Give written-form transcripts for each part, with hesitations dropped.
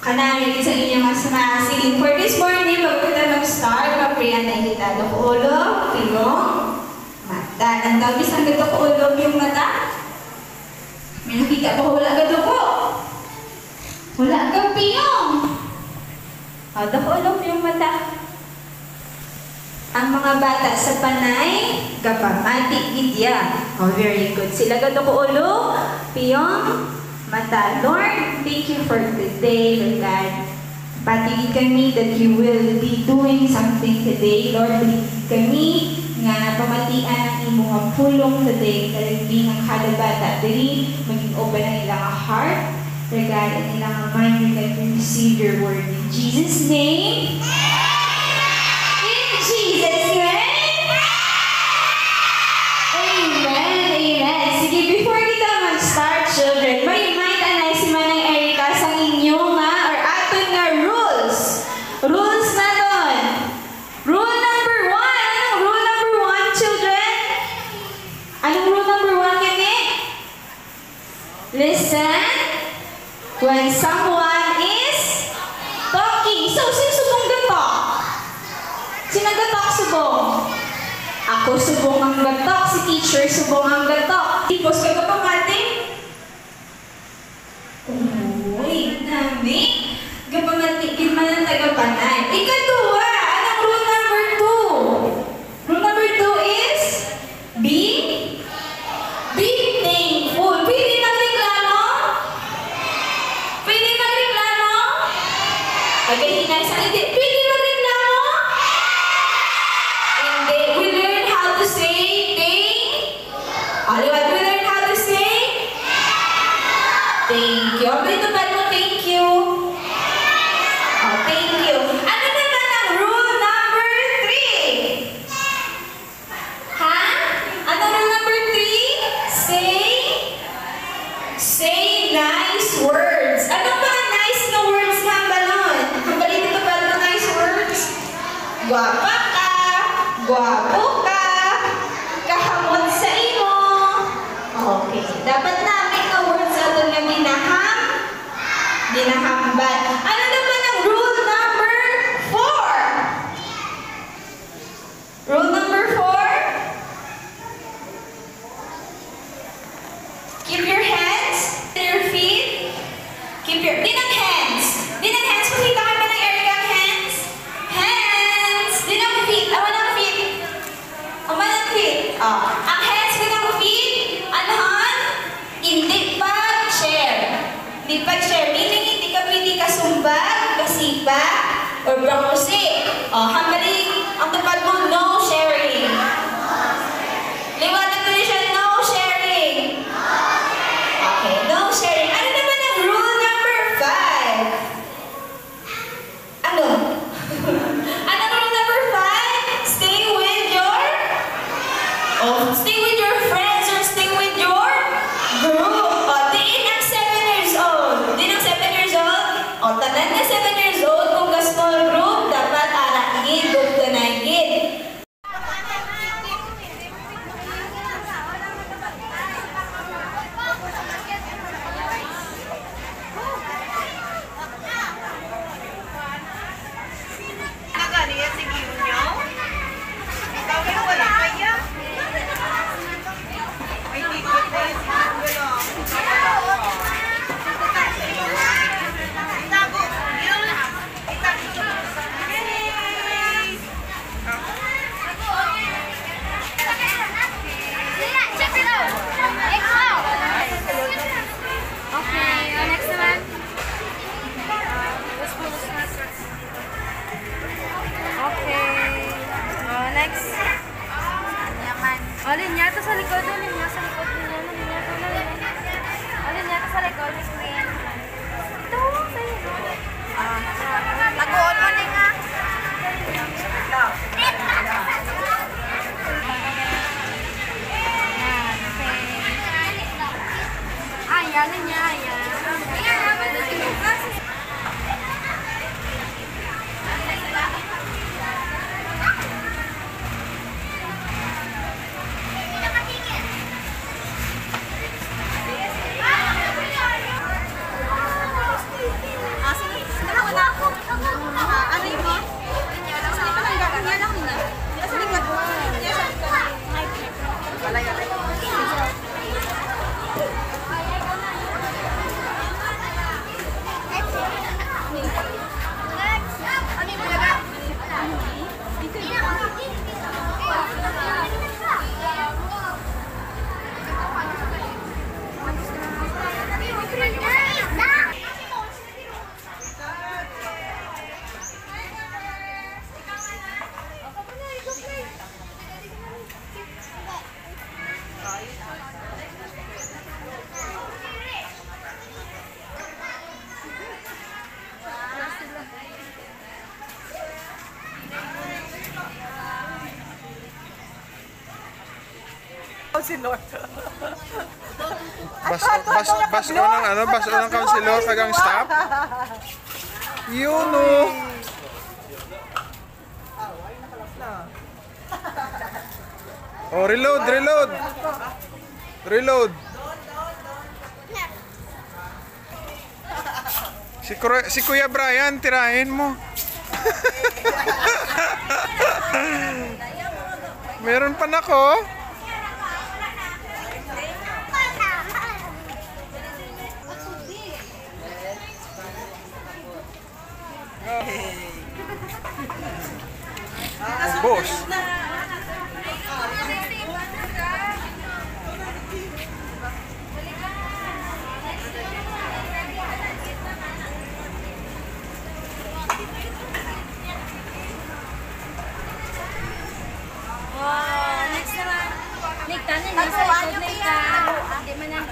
Kanami sa inyong masiling for this morning, bago kita mag-start, mag-pray na kita. Ulo, pilong, mata. Ang tabis ang gato ko ulo yung mata. May nakita ko wala gato ko. Wala ka piyong. Ada ko ulo yung mata. Ang mga bata sa panay, kapamati gidya. Oh, very good. Sila gato ko ulo, piyong, mata. Lord, thank you for today, Lord God. Patigid kami that you will be doing something today. Lord, patigid kami nga pamatian ang imong pulong today. Kalagbi ng kada bata diri, maging open ang ilang heart. Lord God, ang ilang mind, Lord God, to receive your word. In Jesus' name. In Jesus' name. Amen. Amen. Sige, before kita mag-start, children, may mind-anay si Manay Erica sa inyo nga or aton nga rules. Rules na doon. Rule number 1. Anong rule number 1, children? Anong rule number 1 gani? Listen when someone is talking. So, sino subong gatok? Sino gatok subong? Ako subong ang gatok. Si teacher subong ang gatok. Tipos ka kapamati? Uy, dami. Kapamati, man ang tagapanay. Ikaduwa, anong rule number 2? Rule number 2 is be thankful. Pwede magreklamo? Pwede magreklamo? Okay, hinay sa hindi. Pwede magreklamo? Hindi. We learn how to say thank. We learn how to say thank you. Ito ba mo thank you? Oh, thank you. Ano naman ang rule number 3? Ha? Ano rule number 3? Say nice words. Ano ba nice na words nga balon? Ang balik ito ba na nice words? Guwapa ka, guwapo ka, kahamot sa imo. Okay. Dapat namin na words ato nga ginahambal. Ano naman ang rule number 4? Rule number 4? Keep your hands to your feet. Keep your... Dinang hands. Dinang hands. Pakita kayo ba ng Erica ang hands? Hands. Dinang feet. Awan ang feet. Awan ang feet. Oh. Ang hands ko ng feet. Anhan? Hindi pag-share. Hindi pag-share. Meaning hindi ka pwede kasumbag, kasipa, or brangusik. Oh, hambali. Ang tupad mo, no sharing. Liwanag ko rin siya, no sharing. Okay, no sharing. Ano naman ang rule number 5? Ano? Ano rule number 5? Stay with your likod, alin niya, sa likod niya, alin niya, alin niya, sa likod, screen. Ito, sa likod. Lagoon mo na nga. Ayan, alin niya, ayan. Si Lord. Bas unang ano, bas unang councilor kagang staff. Yun no. Oh, reload, reload. Reload. Si Kuya Brian, tirahin mo. Meron pa nako. Boss. Next naman. Nagtanan niya sa likod na ikaw. Hindi man ang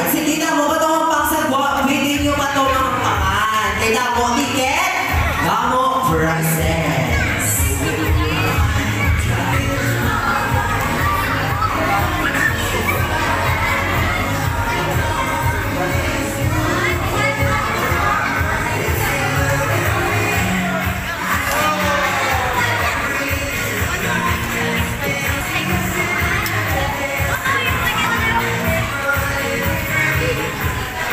Alright, sige na mo ba ito ang pangsagwa? Pwede nyo ba ito ang pangan? Kaya mo ticket, damo prices.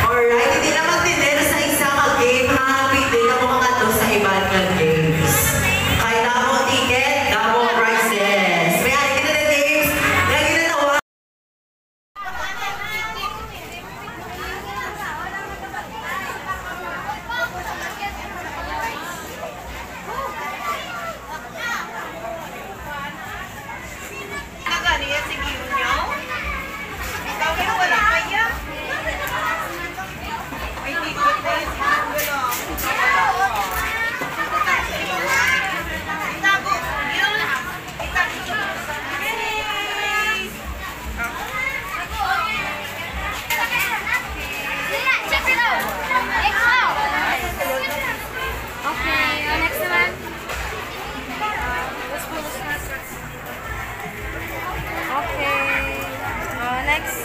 Alright, hindi naman dinner sa isa ka game ha. Pwede ka mo mga to sa iba nga games. Kaya damo ticket, damo prices. May ari kita na games. Lagi na tawa. Nagani yan si Gino nyo? Ikaw kayo wala kaya? May ticket na yung wala. Itago. Yun. Itago. Yay! Okay, next naman. Okay. Next.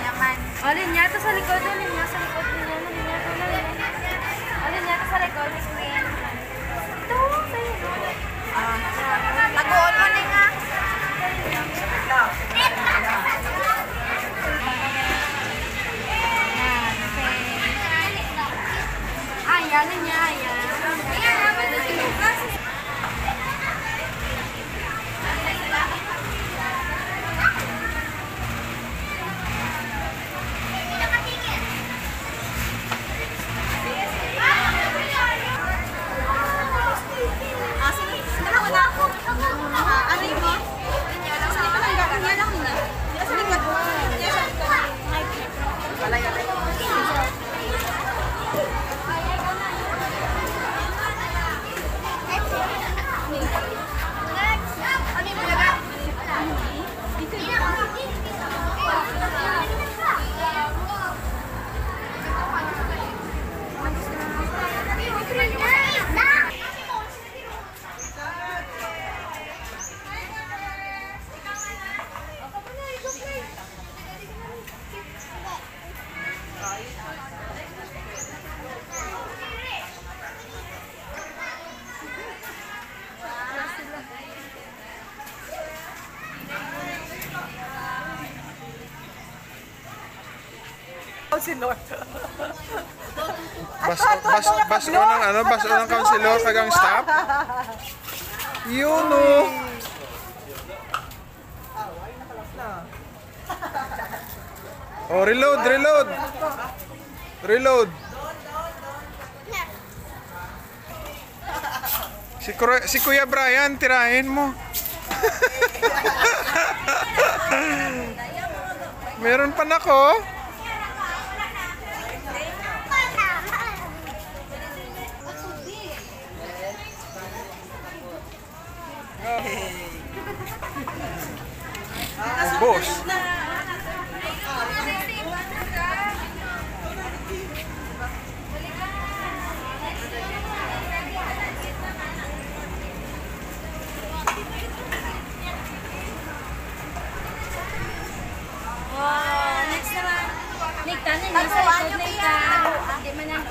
Yaman. Linya to sa likod. Linya sa likod. Linya to sa likod. Screen. Ito. Sa'yo. Lagoon mo na nga. Ayan, linya. Ayan. Baso ng ano? Baso ng councilor kagang staff? Yun o. Oh, reload, reload. Reload. Si Kuya Brian, tirahin mo. Meron pa nako. Boss. Next naman. Nigtan na yung sa likod. Nigtan. Hindi man ang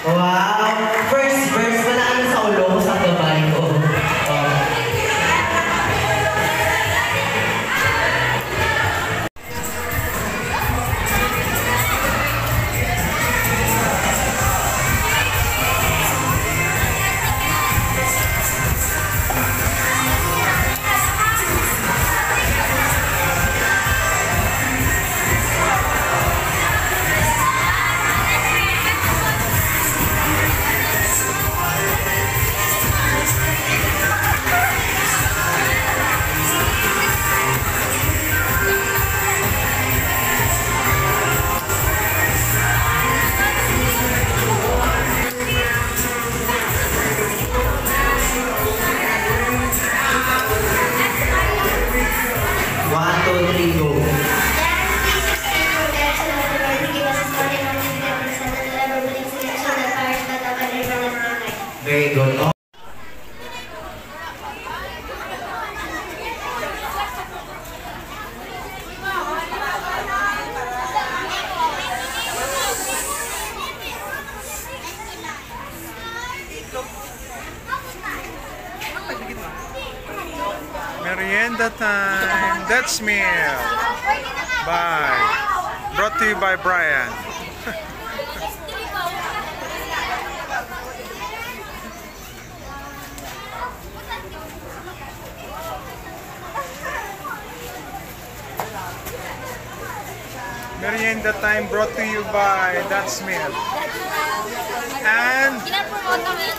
Wow! First verse, wala na sa ulo ko sa gabay ko. Oh. Very good. Oh. Merienda time. That's meal. Bye. Brought to you by Brian. Merienda time brought to you by That's Meal. And Pinapromote kami yung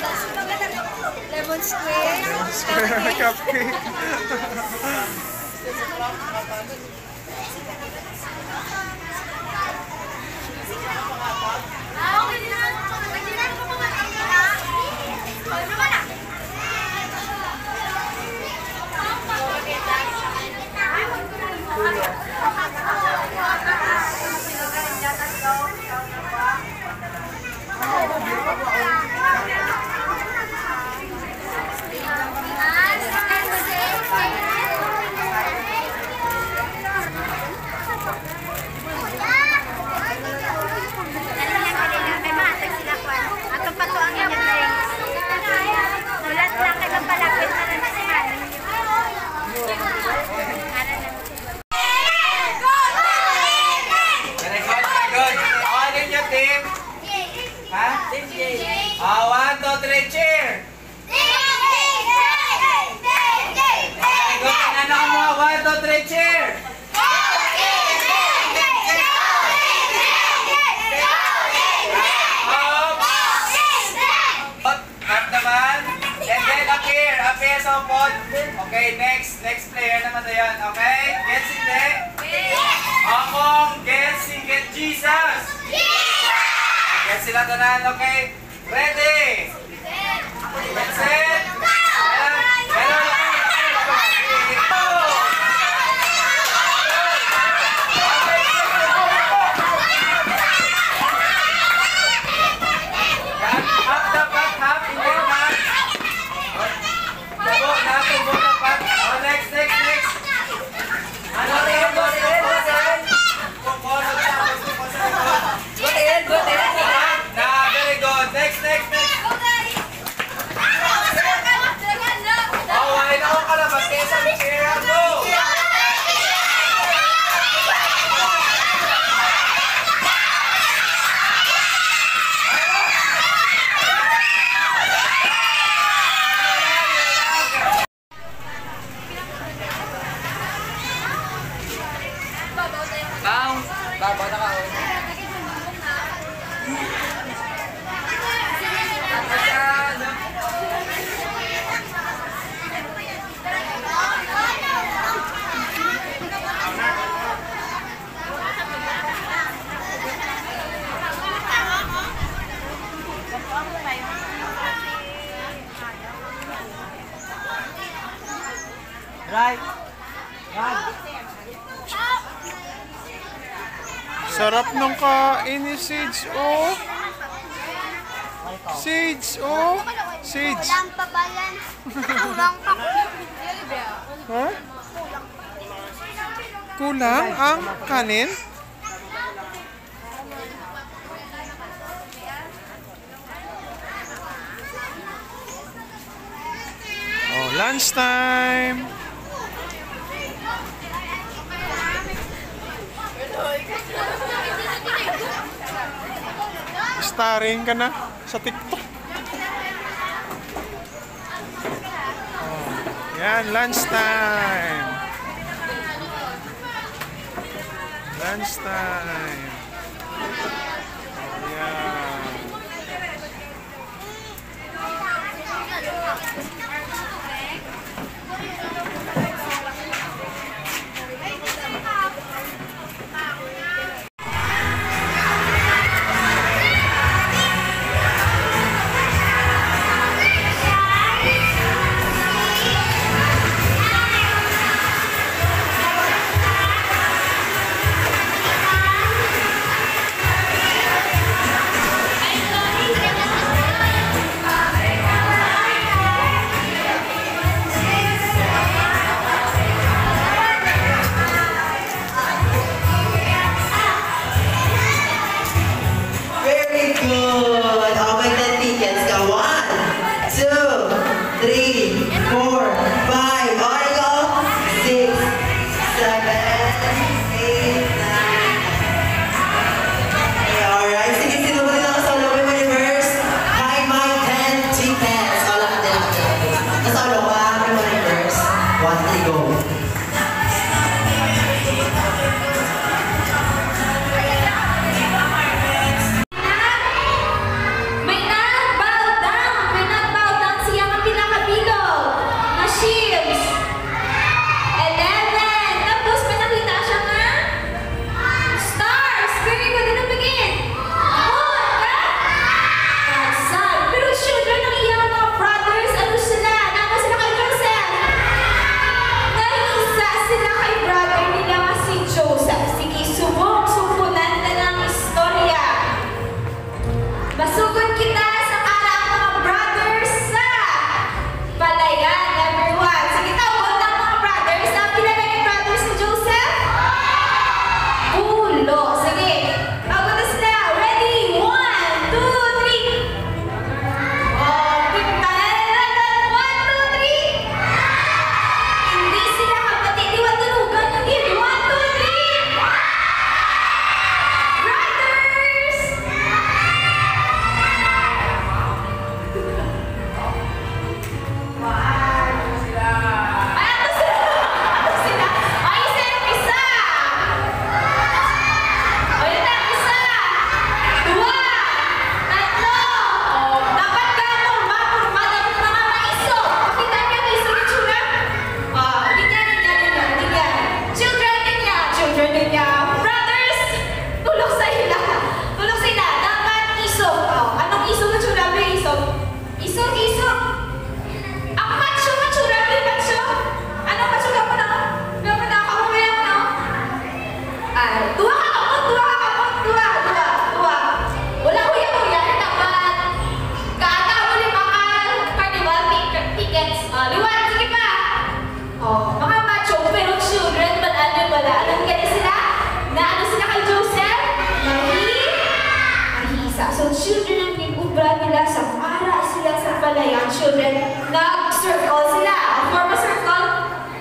Lemon Square. Lemon Square Cupcake. Okay, next player naman na yan. Okay? Get hindi? Akong get Jesus! Get sila tanan, okay? Ready? Get set? Right. Sarap ng kain ni Sage, oh. Sage, oh. Sage. Kulang pa ba yan? Kulang pa. Ha? Kulang ang kanin? Lunchtime! Starring ka na sa TikTok. Yan, lunchtime! Lunchtime! Yan. Very good. How many tickets ka? 1, 2, 3, 4, 5. Okay, go. 6, 7, 8, 9. Okay, alright. Sige, sino mo din ako sa Love Universe? Hi, my 10 tickets. Wala ka din ako. Nasa ulo ka, Love Universe. 1, 3, go. May nag-bow down siya ang pinakabilog na shields. 11. Tapos may nakita siya nga stars. Very good. Ano begin? Kasal. Pero children ng iyang mga brothers, ano sila? Nano sila kay Joseph? Nahisa sila kay brother nila nga si Joseph. Sige, sumpunan na ng istorya. Masugod kita sa karang mga brothers sa palayan, everyone. Sige, tawag ng mga brothers. Na kilala ni brothers ni Joseph? Ulo. Sige, tawag na sila. Ready? 1, 2, 3. Oh, pintalan. 1, 2, 3. Hindi sila kapatid. Iwan tulugan. Hindi. 1, 2, 3. Brothers! Ay, ato sila! Ato sila! Ay, isa yung isa! O, yun na, isa! 2! 3! Dapat ka normal dapat mga maiso! Pakita niya maiso yung tsura? Ganyan. Children niya! Brothers! Tulog sa ila! Dapat iso! Anong iso na tsura? May iso? Iso! Ang macho, may macho. Ano macho ka mo na? May mga nakamamaya mo na? Ay, tuwa ka mo. Wala ko yung dapat. Kaata mo rin mga carnival tickets. Liwan, sige pa. Mga macho, pero children, wala. Anong gani sila? Naano sila kay Joseph? Mahisa. So, children ang pinubra nila sa para sila sa palayan. Children, nag-circle sila. Form a circle.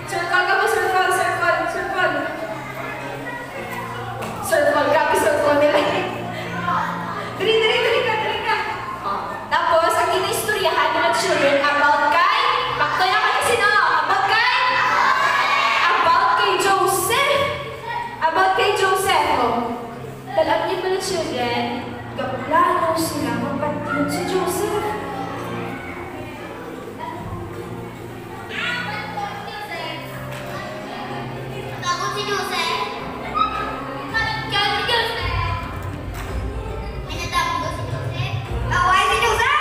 Circle ka mo, circle. Grabe circle nila. Dali ka. Tapos, ang inistoryahan ng mga children about kay, baktoya ka ni sino? About kay Joseph. Alam niyo pala children, gaplano sila mapatid si Joseph. Takot si Joseph. Kaya si Joseph. May natakot ba si Joseph? Ay, si Joseph!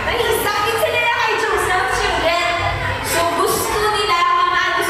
Nahisakit sila kay Joseph, children. So gusto nila mamano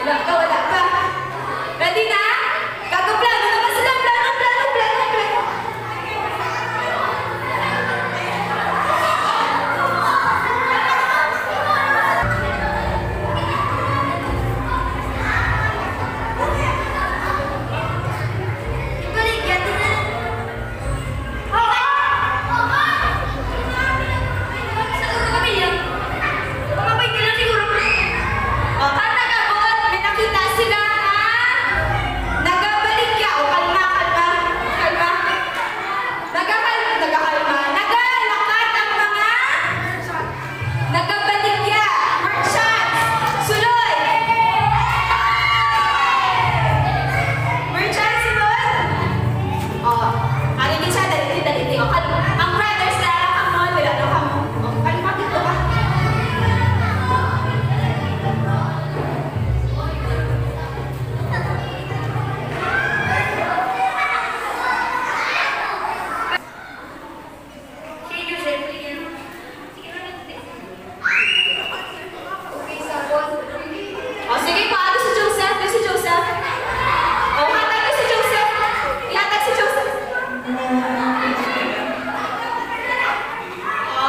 Wala ka, wala ka. Ready na? Kakaplano naman sila. Plano, plano, plano, plano. Ibalik yan na. Siguro kami yan. Mamabay nila siguro. O, katagabot, may nakita sila na nagabaligya. O, kalma, kalma, kalma. Nagakalma. Nagalakad ang mga nagabaligya. Merchants, sunod. Merchants, sunod. O, alin siya, dali. O, kalma. Ang brothers, lara ka mo, wala ka mo. O, kalma, dito ka. Si Joseph, sige na. Sige na. Okay, sabon. O, sige, paano si Joseph? Ito si Joseph. O, hatag na si Joseph. Ihatag si Joseph. O,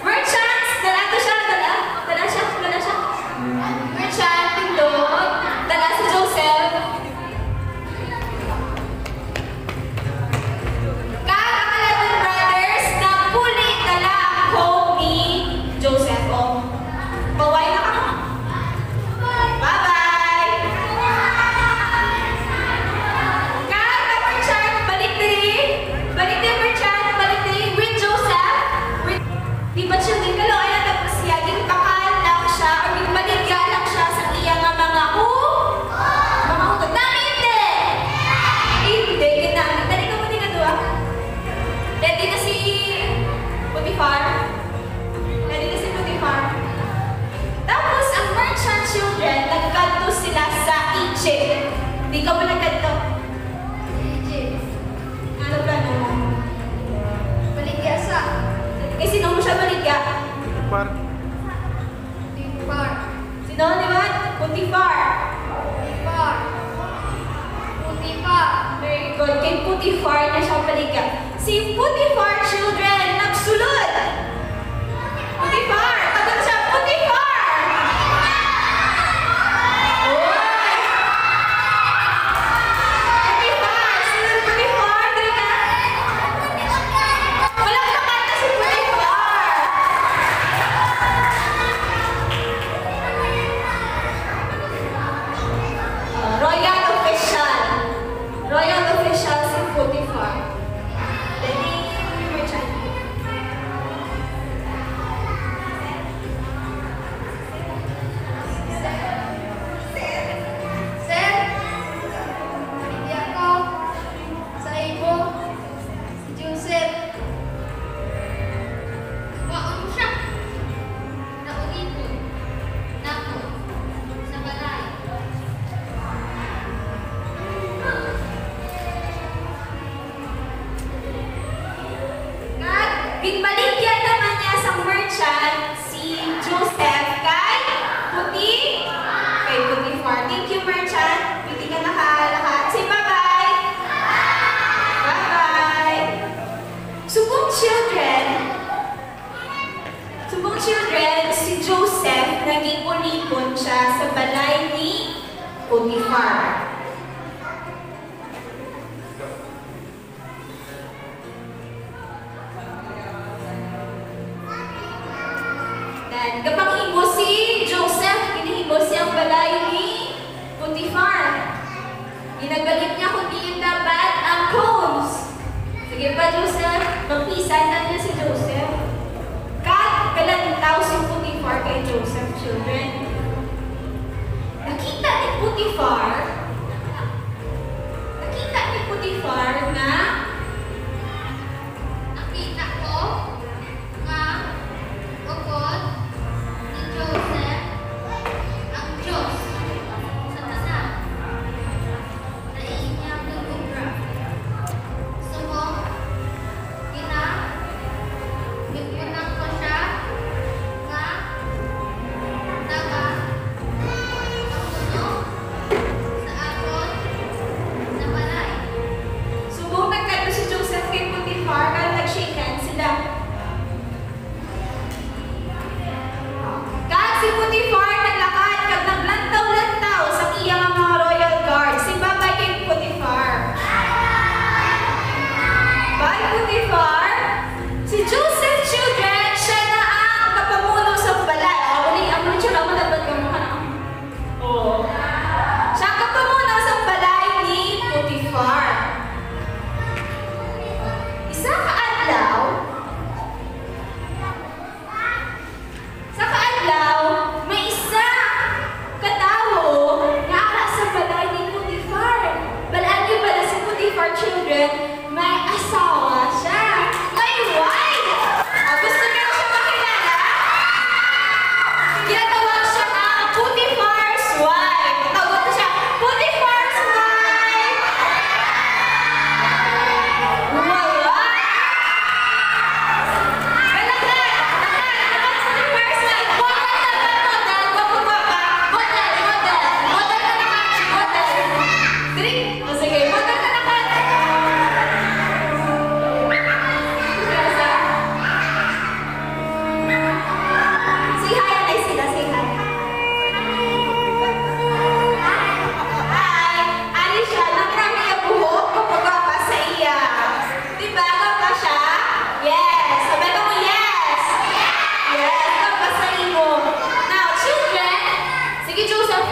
merchants, dala to siya, dala. Dala siya. Merchant, tindog. Dala si Joseph. Kag ang 11 brothers, napuli dala ang coat ni Joseph. O, paway na ka. Bye-bye! Kag ang merchant, balik din, merchant, balik din with Joseph. Di ba siya din kalo, ayan, tapos siya, bakal lang siya, o di maligya lang siya sa iya nga mga mga utod. Hindi! Hindi, ginamit. Dali ka mo din na doon. Ready na si Potiphar. Tapos, ang merchant children, nagkanto sila sa Egypt. Di ka mo nagkanto? Ano plano mo? Baligya sa Eh, sino mo siya baligya? Par. Tipar. Sino, di ba? Potiphar. Putipar. Very good. Kay Potiphar na siya baligya. Si Potiphar children, nagsulod. Potiphar! Tagal siya, Potiphar! Oy! Potiphar! Sunod Potiphar! Dali ka! Walang makanta si Potiphar! Royal official si Potiphar. Dali, merchant. Sir, baligya ko sa ibo. Si Joseph. Waon siya. Naugin ko. Nako. Sa balay. At ginbaligyan naman niya sa merchant si Joseph kay Potiphar. Thank you, merchant. Hindi ka nakalahat. Say bye-bye. Bye-bye. Subong children, si Joseph naging ulipon siya sa balay ni Potiphar. Dan kapag himo si Joseph, hinihimo siyang balay ni Potiphar. Ginagalit niya kung di yung dapat ang combs. Sige pa, Joseph, magpisan na niya si Joseph. Kalantaw si Potiphar kay Joseph, children. Nakita ni Potiphar na Nakita ko nga ukod ni Joseph ang Diyos sa tanan na inyang nag-ubra. Gusto mo, bigyan ko siya nga naga ang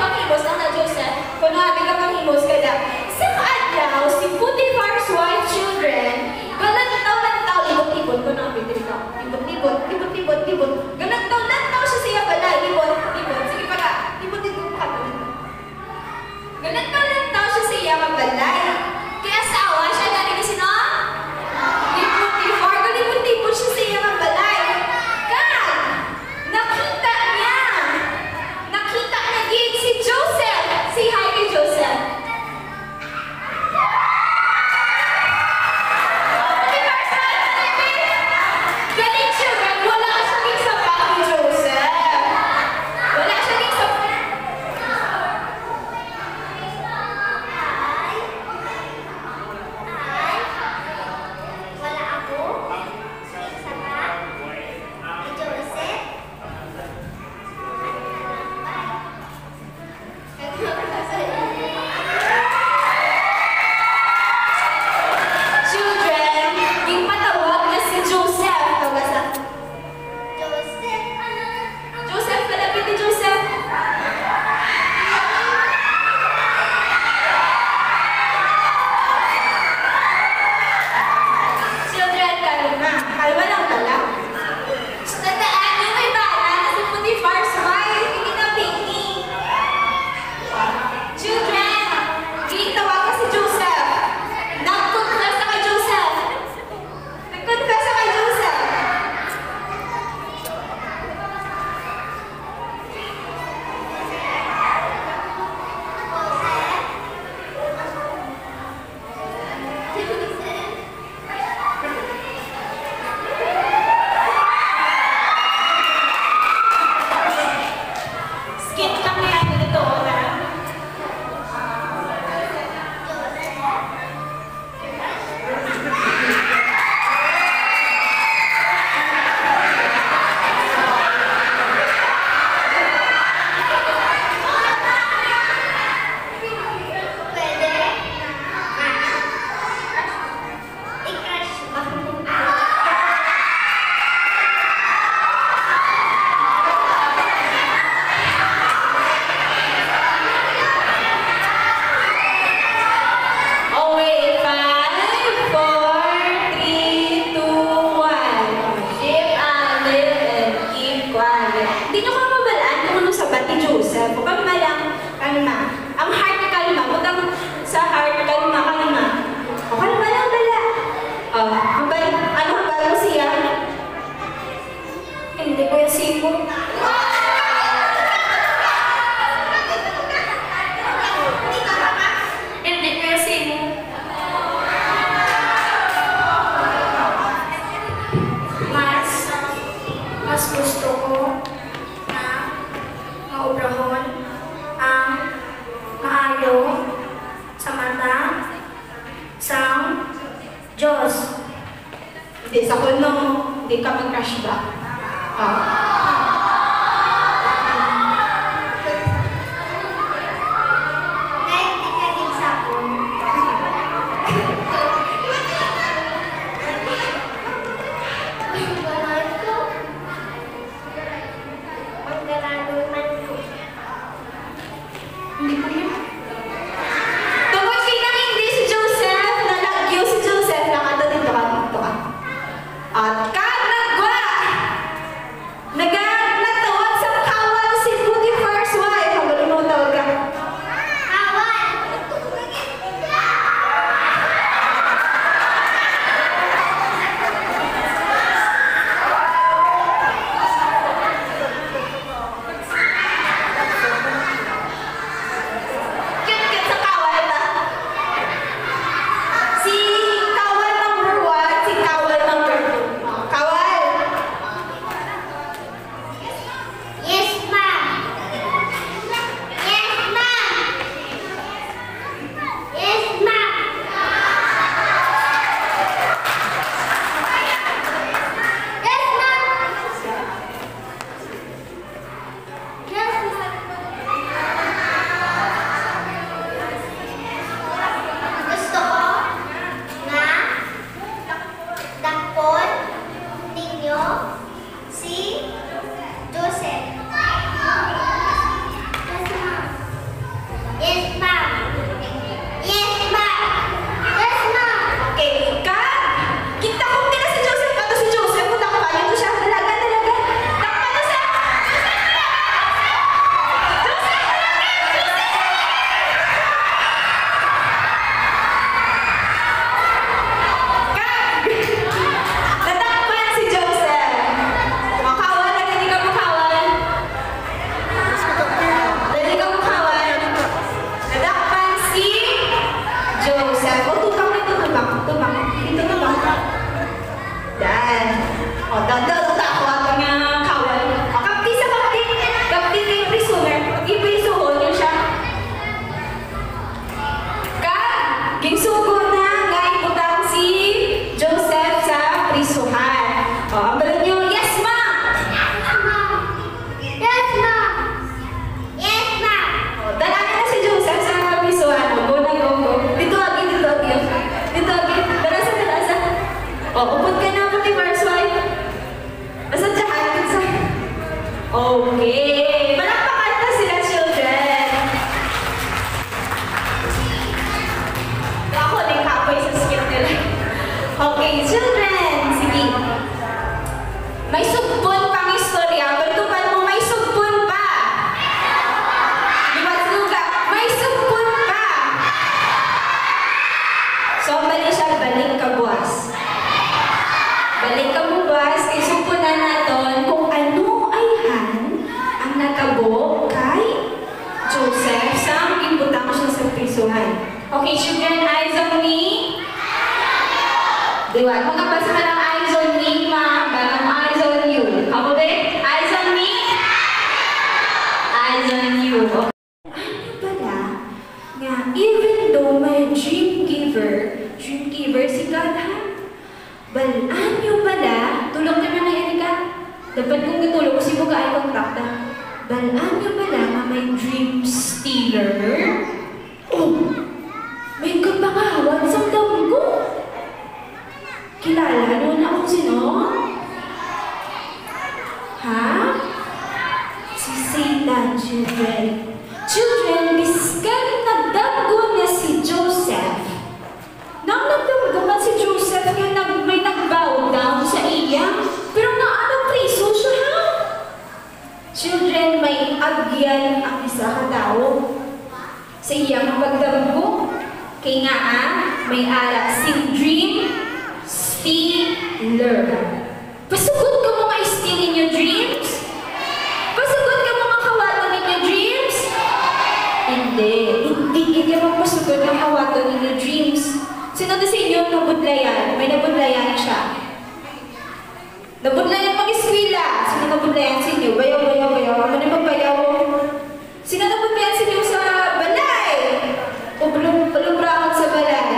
manghimos lang na Joseph. Kung nabi ka manghimos ka lang. Sa kaadlaw, si Potiphar's wife children, galantaw-lantaw, libot-libot ko na pinili ka. Libot-libot. Galantaw-lantaw siya siya balay. Libot. Sige pala. Libot-libot ka. Galantaw-lantaw siya siya mabalay. Kaya asawa siya gani kasi no? Libot-libot. Galibot-libot siya siya mabalay. Nakita niya gid si Joseph. Say hi kay Joseph. Galing siya, wala siya gid sa back ni Joseph. Wala siya gid sa Wala ako. Isa pa. Ni Joseph. children. Yung patawag na si Joseph. Tawag sa Joseph. Joseph, malapit ni Joseph. Children, kalma. Kalma lang pala. Tandaan niyo may bala na si Potiphar's wife. Hindi na pingi. Children, ginitawag ka si Joseph. Nag-confess na kay Joseph. Nag-confess na kay Joseph. Skip kami ano nito, ha? Pwede? I-crush ba? Oh wait, 5, 4, 3, 2, 1. Keep alert and keep quiet. Hindi nyo ka mabalaan kung ano sabat ni Joseph. Kalma lang, kalma. Ang heart na kalma. Butang sa heart, kalma. O kalma lang bala. Ano habal mo siya? Hindi ko yung sipon. Hindi ko yung sipon. Mas gusto ko na maubrahon ang maayo sa mata sa Diyos. Hindi sa kuno. Hindi ka mag-crush ba? Kahit di ka din sa akin. Ganon ko. Ang galanon man ko. Hindi ko yun. Tungkol sinang hindi si Joseph, nalagyo si Joseph, nakata dito ka. At kad nagwa nagustuhan. Okay, children, eyes on me. Diba? Magkabasa ka ng eyes on me, ma'am. Bagong eyes on you. Ako ba? Eyes on me? Eyes on you. Okay. Ano pala nga, even though may dream giver si God, ha? Balaan nyo pala, tulog naman na Erika. Dapat kong natulog kasi mga eye contact na. Balaan nyo pala nga may dream stealer. Oh, may kapangawat sa daw ko. Kilala nyo na kung sino? Ha? Si Satan, children. Children, biskan nagdago na si Joseph. Nang nagdago na si Joseph, may nag-bow down sa iya. Pero naano priso siya, ha? Children, may agyan ang isa ka tao. Sa iyang pagdago, kay nga may ara si dream stealer. Pasugod ka mga steal in your dreams? Pasugod ka mga kawato in your dreams? Hindi ka magpasugod ng kawato in your dreams. Sino na sa inyo nabudlayan? May nabudlayan siya. Nabudlayan mag-eskwila. Sino nabudlayan sa inyo? Bayaw. Ano na magbayaw? Sino nabudlayan sa inyo sa balay? O balubrakot sa balay?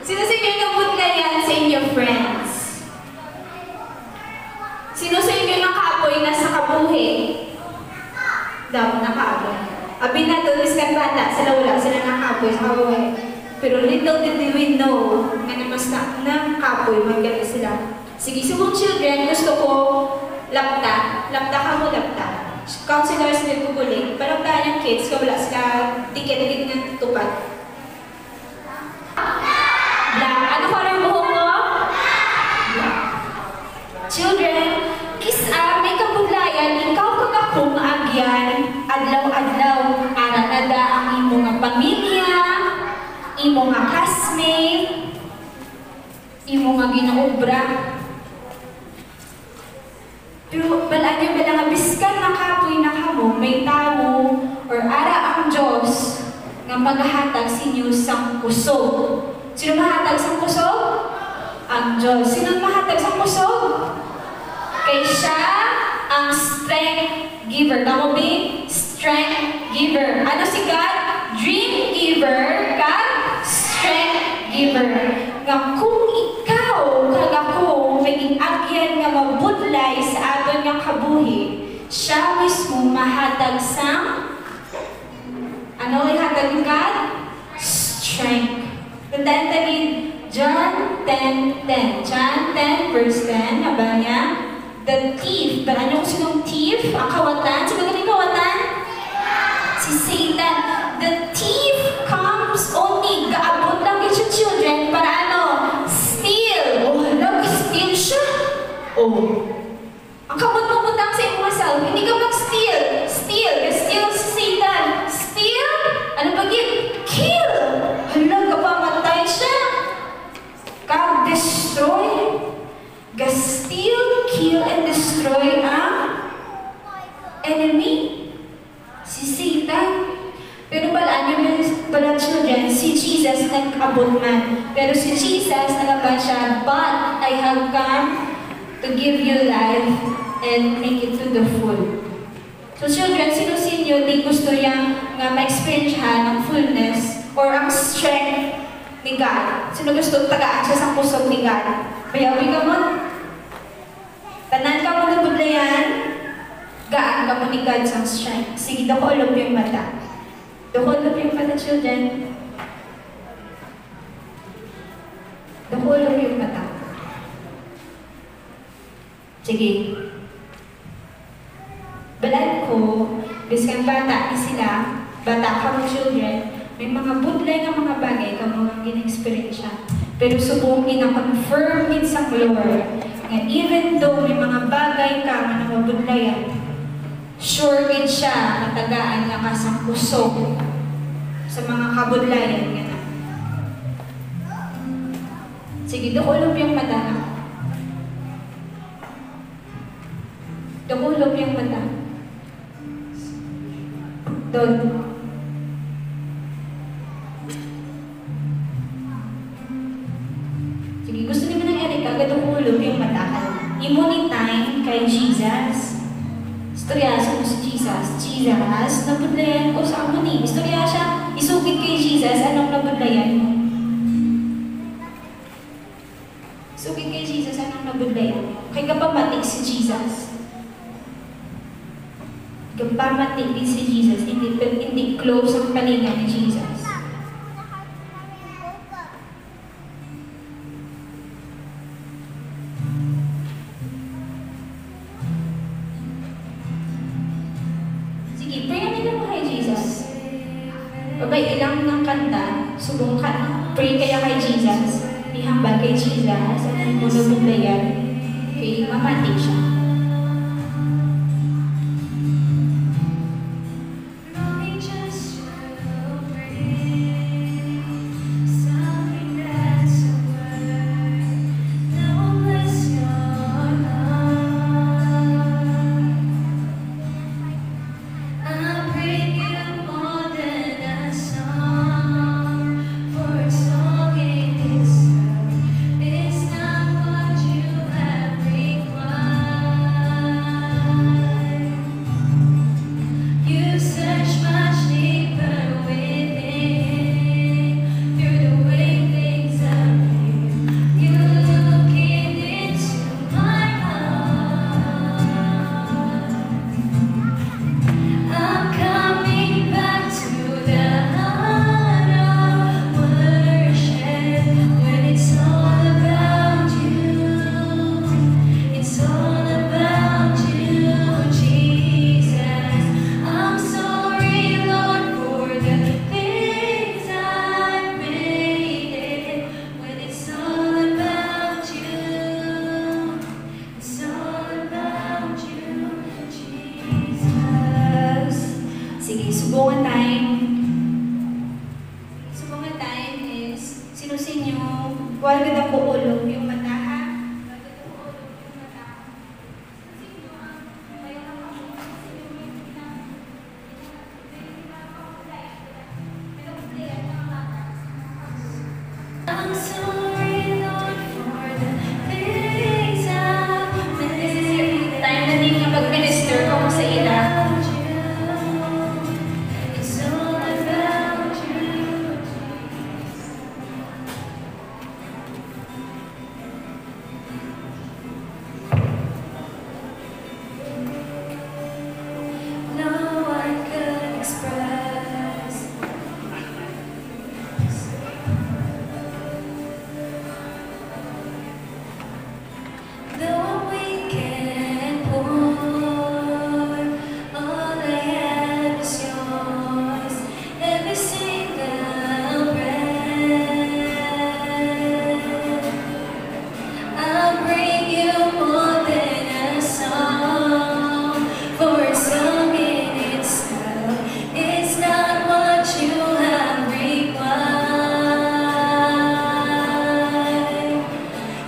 Sino sa inyo nabudlayan sa inyo, friends? Sino sa inyo nakaapoy na sa kabuhi? Daw, nakaapoy. Abi na to, iskan bata, sila wala, sila nakaapoy sa kabuhi. Pero little did we know nga namas na kapoy, magaling sila. Sige, subong children, gusto ko lapta ka mo lapta. Counselors din ko guling, palaptaan yung kids, kung wala sila tiket ng tupad. Black. Ano color buhok ko? Black. Children, may kabuglayan, ikaw kagakong agyan, adlaw-adlaw, aranada ang imong nga pamilya, imo nga classmate, imo nga ginaobra. Pero balaan nyo ba nga biskan na kapoy na kamo, may tao or ara ang Diyos nga maghatag sa inyo sang kusog. Sino mahatag sang kusog? Ang Diyos. Sino mahatag sang kusog? Kay siya ang strength giver. Tama ba? Strength giver. Ano si God? Dream giver. God? Strength giver. Nga kung ikaw, kagako, may agyan nga mabudlay sa aton nga kabuhi, siya mismo mahatag sa ano ihatag ng God? Strength. Tandaan tagin, John 10:10. John 10 verse 10, haba niya, the thief. Ba ano kung sinong thief? Ang kawatan? Sino galing kawatan? Si Satan. The thief comes only, gaabot lang yung children para ano? Steal. Oh, nag-steal siya. Oh. Ang kamot-mamutang sa iyong masal, hindi ka mag-steal. Steal. Steal si Satan. Steal? Ano ba yun? Kill. Hala, kapamatay siya. Kag-destroy. Ga-steal, kill, and destroy ang enemy. Si Satan. Pero balaan nyo pala children, si Jesus nag-abot man. Pero si Jesus nagaban siya, but I have come to give you life and make it to the full. So children, sino sa inyo di gusto yang nga ma-experience ng fullness or ang strength ni God? Sino gusto tagaan siya sa pusog ni God? Bayawi ka mo? Tanan ka mo na budlayan? Gaan ka mo ni God sa strength. Sige, dakolog yung mata. Dakolog yung mata, children. Dakolog yung mata. Sige. Balan ko, biskan bata ni sila, bata ka mo children, may mga budlay ng mga bagay ka mga gina-experience. Pero subong ina-confirm it sa Lord nga even though may mga bagay ka nga nabudlayan, sure din siya matagaan nga kasang kusog sa mga kabudlayan nga na. Sige, dukulog yung mata na. Dukulog yung mata. Doon. Jesus, nabudlayan ko sa amo ni. Istorya siya, isugid kay Jesus, anong nabudlayan mo? Isugid kay Jesus, anong nabudlayan mo? Kay kapamatik si Jesus. Kapamatik din si Jesus, hindi close ang palinga ni Jesus. Sige, pray natin mo kay Jesus. Babay ilang ng kanta, subong ka, pray kaya kay Jesus. Ihambal kay Jesus, at mulubog na yan. Kaya mamatik siya. Subungan time is, sino sa inyo, wala ka na kuulog yung mata, ha? Wala ka na kuulog yung mata. I'm sorry, Lord, for the things I've made. Time na din yung pag-minister ko sa ila. It's all about you. No one could express the weekend pour. All I have is yours, every single breath. I'll bring you more than a song, for a song in itself is not what you have required.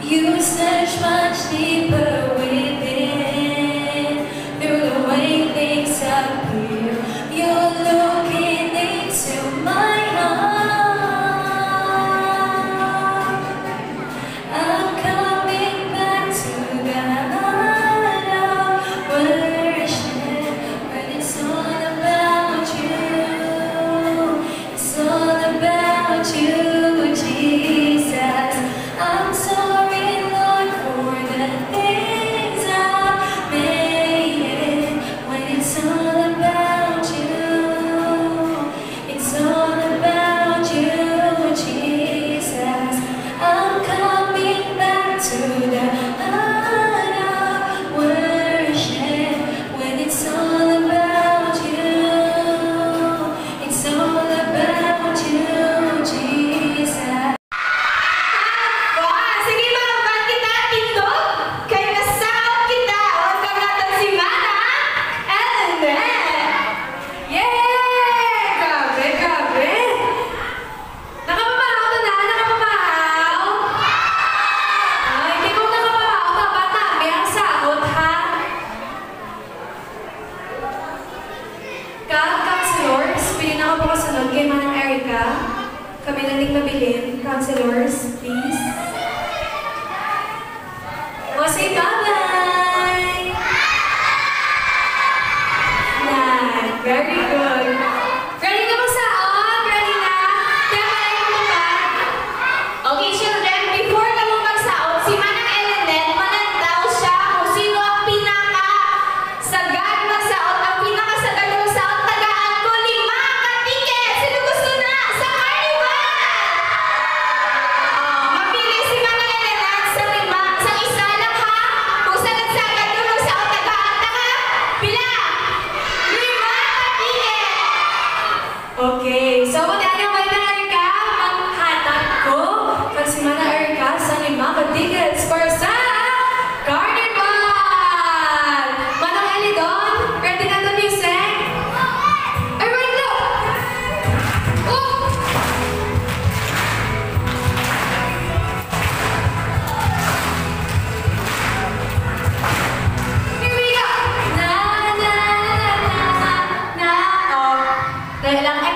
You search much deeper within, through the way things appear. You're looking into my heart. I'm coming back to the heart of worship, when it's all about you. It's all about you, Jesus. I'm sorry, Lord, for the things I've made. When it's all about you, it's all about you, Jesus. I'm coming back to the heart of worship, when it's all about you. It's all about you, Jesus. Wah, sige mga band kita, tindog! Kaya nasakot kita, huwag kang natin si Mana! And then, yeah! Grabe, grabe! Nakapamahaw na, nakapamahaw! Ay, hindi ko nakapamahaw, dapat namin ang sagot, ha? Counselors, pili na ako po kasunod kay Manang Erica. Kami na rin mabilin. Counselors, please. O, say bye-bye! Yan. Very good. Okay, so muna ano ba na Erika? Maghatag ko kasi mana Erika sa 5 tickets for sa Carnival! Manang Elidon, ready na the music? Everyone go! Oh! Here we go! Na na na na na na. Oh, dahil lang